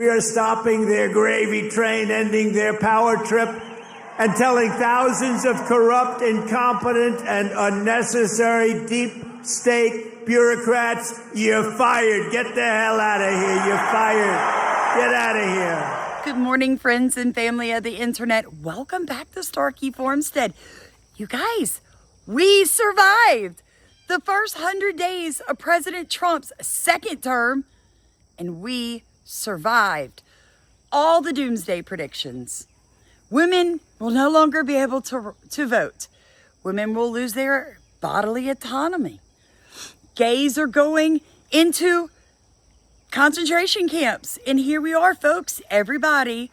We are stopping their gravy train, ending their power trip, and telling thousands of corrupt, incompetent, and unnecessary deep state bureaucrats, you're fired. Get the hell out of here. You're fired. Get out of here. Good morning, friends and family of the internet. Welcome back to Starkey Farmstead. You guys, we survived the first 100 days of President Trump's second term, and we survived all the doomsday predictions. Women will no longer be able to vote. Women will lose their bodily autonomy. Gays are going into concentration camps. And here we are, folks, everybody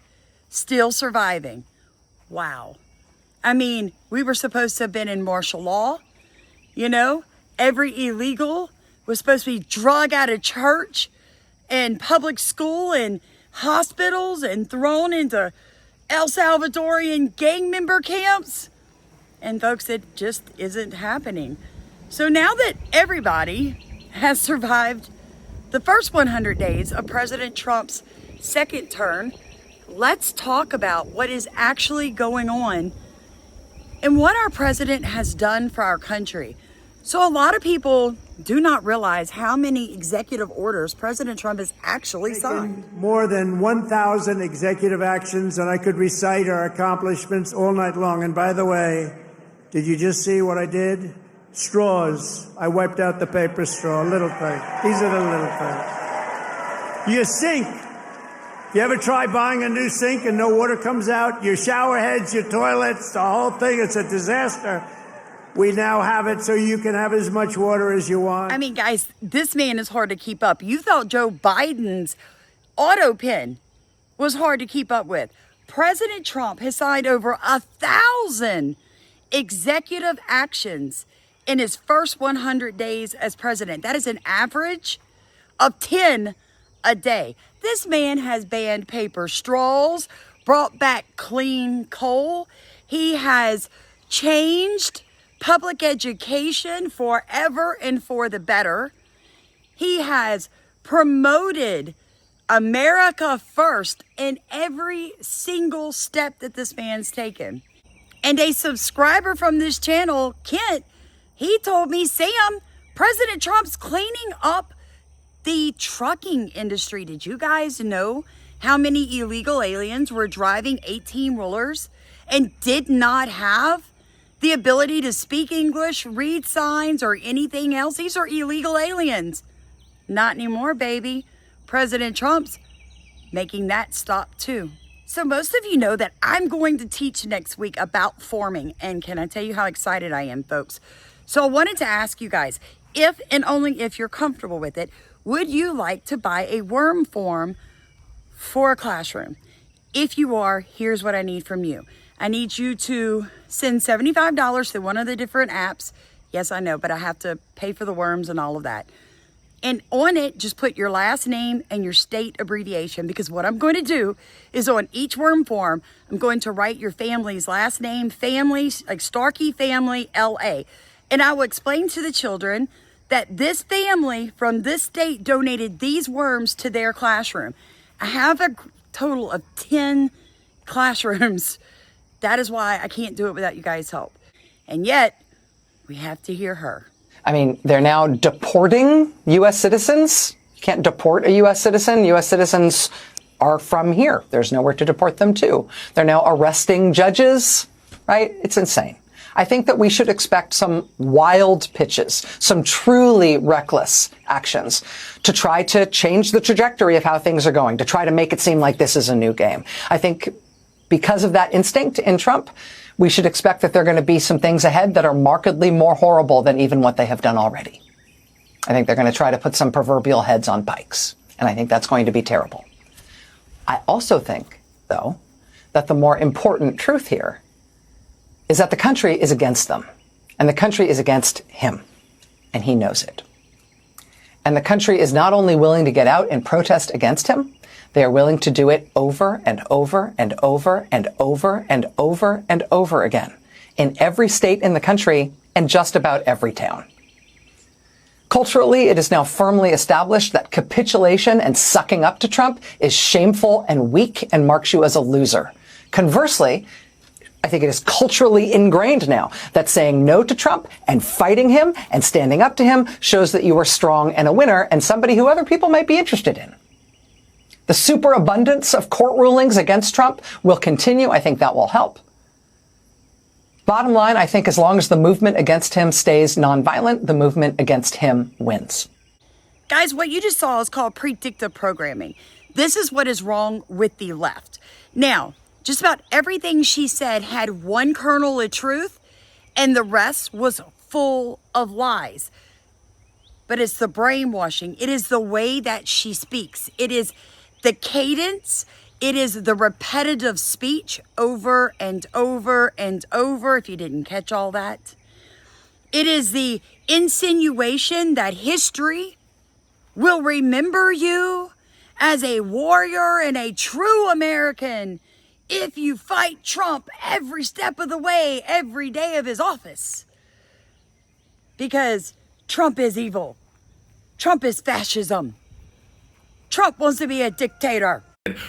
still surviving. Wow. I mean, we were supposed to have been in martial law. You know, every illegal was supposed to be drug out of church and public school and hospitals and thrown into El Salvadorian gang member camps. And folks, it just isn't happening. So now that everybody has survived the first 100 days of President Trump's second term, let's talk about what is actually going on and what our president has done for our country. So a lot of people do not realize how many executive orders President Trump has actually signed. More than 1,000 executive actions, and I could recite our accomplishments all night long. And by the way, did you just see what I did? Straws. I wiped out the paper straw, little thing. These are the little things. Your sink. You ever try buying a new sink and no water comes out? Your shower heads, your toilets, the whole thing, it's a disaster. We now have it so you can have as much water as you want. I mean, guys, this man is hard to keep up. You thought Joe Biden's auto pen was hard to keep up with. President Trump has signed over 1,000 executive actions in his first 100 days as president. That is an average of 10 a day. This man has banned paper straws, brought back clean coal. He has changed public education forever and for the better. He has promoted America first in every single step that this man's taken. And a subscriber from this channel, Kent, he told me, Sam, President Trump's cleaning up the trucking industry. Did you guys know how many illegal aliens were driving 18-wheelers and did not have the ability to speak English, read signs, or anything else? These are illegal aliens. Not anymore, baby. President Trump's making that stop too. So most of you know that I'm going to teach next week about farming. And can I tell you how excited I am, folks? So I wanted to ask you guys, if and only if you're comfortable with it, would you like to buy a worm farm for a classroom? If you are, here's what I need from you. I need you to send $75 to one of the different apps. Yes, I know, but I have to pay for the worms and all of that. And on it, just put your last name and your state abbreviation, because what I'm going to do is on each worm form, I'm going to write your family's last name, family, like Starkey Family, LA. And I will explain to the children that this family from this state donated these worms to their classroom. I have a total of 10 classrooms. That is why I can't do it without you guys' help. And yet, we have to hear her. I mean, they're now deporting U.S. citizens. You can't deport a U.S. citizen. U.S. citizens are from here. There's nowhere to deport them to. They're now arresting judges, right? It's insane. I think that we should expect some wild pitches, some truly reckless actions to try to change the trajectory of how things are going, to try to make it seem like this is a new game. I think because of that instinct in Trump, we should expect that there are going to be some things ahead that are markedly more horrible than even what they have done already. I think they're going to try to put some proverbial heads on pikes, and I think that's going to be terrible. I also think, though, that the more important truth here is that the country is against them, and the country is against him, and he knows it. And the country is not only willing to get out and protest against him, they are willing to do it over and over and over and over and over and over again in every state in the country and just about every town. Culturally, it is now firmly established that capitulation and sucking up to Trump is shameful and weak and marks you as a loser. Conversely, I think it is culturally ingrained now that saying no to Trump and fighting him and standing up to him shows that you are strong and a winner and somebody who other people might be interested in. The superabundance of court rulings against Trump will continue. I think that will help. Bottom line, I think as long as the movement against him stays nonviolent, the movement against him wins. Guys, what you just saw is called predictive programming. This is what is wrong with the left. Now, just about everything she said had one kernel of truth, and the rest was full of lies. But it's the brainwashing. It is the way that she speaks. It is the cadence. It is the repetitive speech over and over and over, if you didn't catch all that. It is the insinuation that history will remember you as a warrior and a true American if you fight Trump every step of the way, every day of his office. Because Trump is evil. Trump is fascism. Trump wants to be a dictator.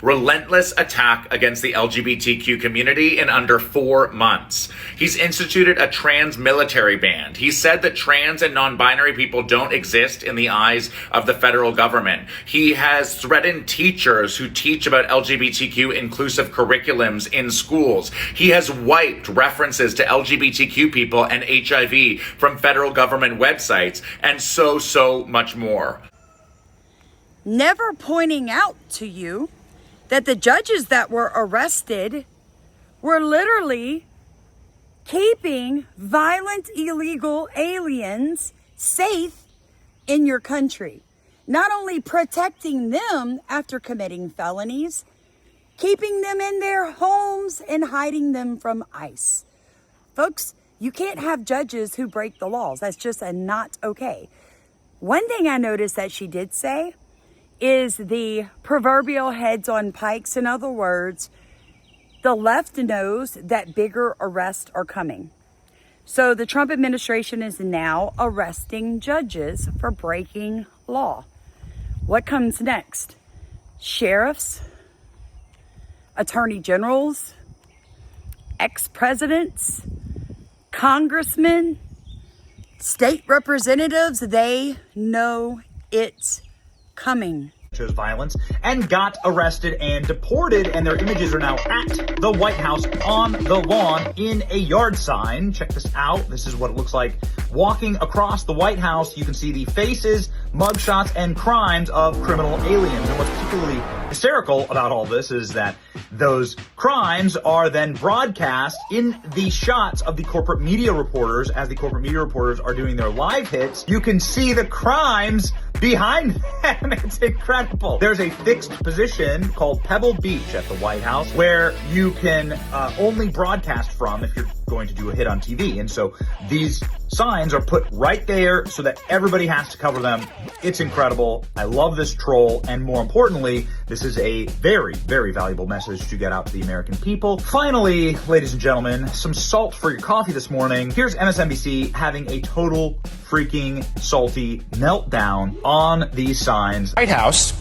Relentless attack against the LGBTQ community in under 4 months. He's instituted a trans military ban. He said that trans and non-binary people don't exist in the eyes of the federal government. He has threatened teachers who teach about LGBTQ inclusive curriculums in schools. He has wiped references to LGBTQ people and HIV from federal government websites, and so much more. Never pointing out to you that the judges that were arrested were literally keeping violent, illegal aliens safe in your country. Not only protecting them after committing felonies, keeping them in their homes and hiding them from ICE. Folks, you can't have judges who break the laws. That's just not okay. One thing I noticed that she did say is the proverbial heads on pikes. In other words, the left knows that bigger arrests are coming. So the Trump administration is now arresting judges for breaking law. What comes next? Sheriffs, attorney generals, ex-presidents, congressmen, state representatives, they know it's coming. Chose violence and got arrested and deported, and their images are now at the White House on the lawn in a yard sign. Check this out. This is what it looks like walking across the White House. You can see the faces, mugshots, and crimes of criminal aliens. And what's particularly hysterical about all this is that those crimes are then broadcast in the shots of the corporate media reporters. As the corporate media reporters are doing their live hits, you can see the crimes behind them. It's incredible. There's a fixed position called Pebble Beach at the White House where you can only broadcast from if you're going to do a hit on TV. And so these signs are put right there so that everybody has to cover them. It's incredible. I love this troll. And more importantly, this is a very, very valuable message to get out to the American people. Finally, ladies and gentlemen, some salt for your coffee this morning. Here's MSNBC having a total freaking salty meltdown on these signs. White House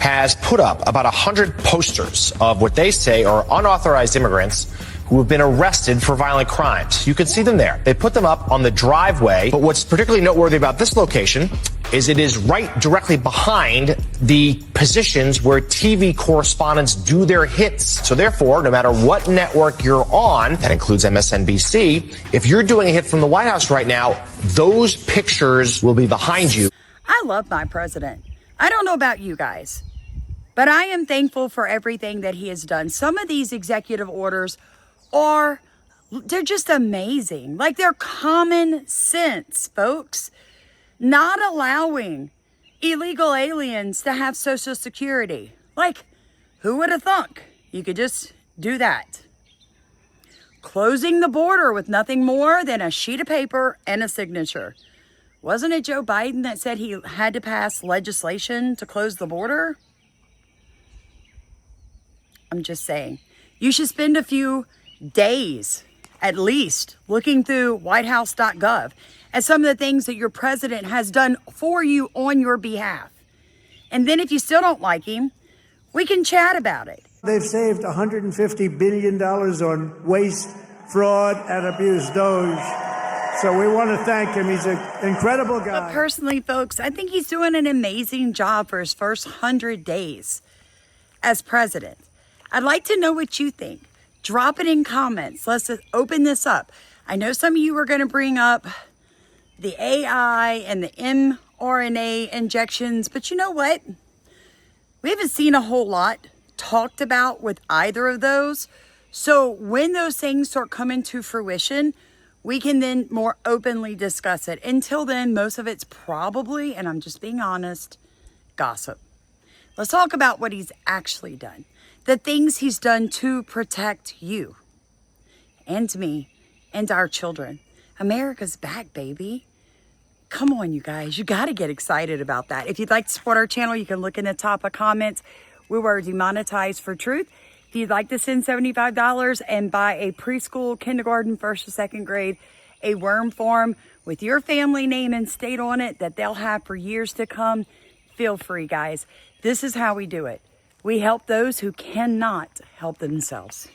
has put up about 100 posters of what they say are unauthorized immigrants who have been arrested for violent crimes. You can see them there. They put them up on the driveway. But what's particularly noteworthy about this location is it is right directly behind the positions where TV correspondents do their hits. So therefore, no matter what network you're on, that includes MSNBC, if you're doing a hit from the White House right now, those pictures will be behind you. I love my president. I don't know about you guys, but I am thankful for everything that he has done. Some of these executive orders they're just amazing. Like, they're common sense, folks. Not allowing illegal aliens to have Social Security. Like, who would have thunk you could just do that? Closing the border with nothing more than a sheet of paper and a signature. Wasn't it Joe Biden that said he had to pass legislation to close the border? I'm just saying. You should spend a few days, at least, looking through whitehouse.gov at some of the things that your president has done for you on your behalf. And then if you still don't like him, we can chat about it. They've saved $150 billion on waste, fraud, and abuse. Doge. So we want to thank him. He's an incredible guy. But personally, folks, I think he's doing an amazing job for his first 100 days as president. I'd like to know what you think. Drop it in comments. Let's open this up. I know some of you are going to bring up the AI and the mRNA injections, but you know what? We haven't seen a whole lot talked about with either of those. So when those things start coming to fruition, we can then more openly discuss it. Until then, most of it's probably, and I'm just being honest, gossip. Let's talk about what he's actually done. The things he's done to protect you and me and our children. America's back, baby. Come on, you guys. You got to get excited about that. If you'd like to support our channel, you can look in the top of comments. We were demonetized for truth. If you'd like to send $75 and buy a preschool, kindergarten, first or second grade, a worm farm with your family name and state on it that they'll have for years to come, feel free, guys. This is how we do it. We help those who cannot help themselves.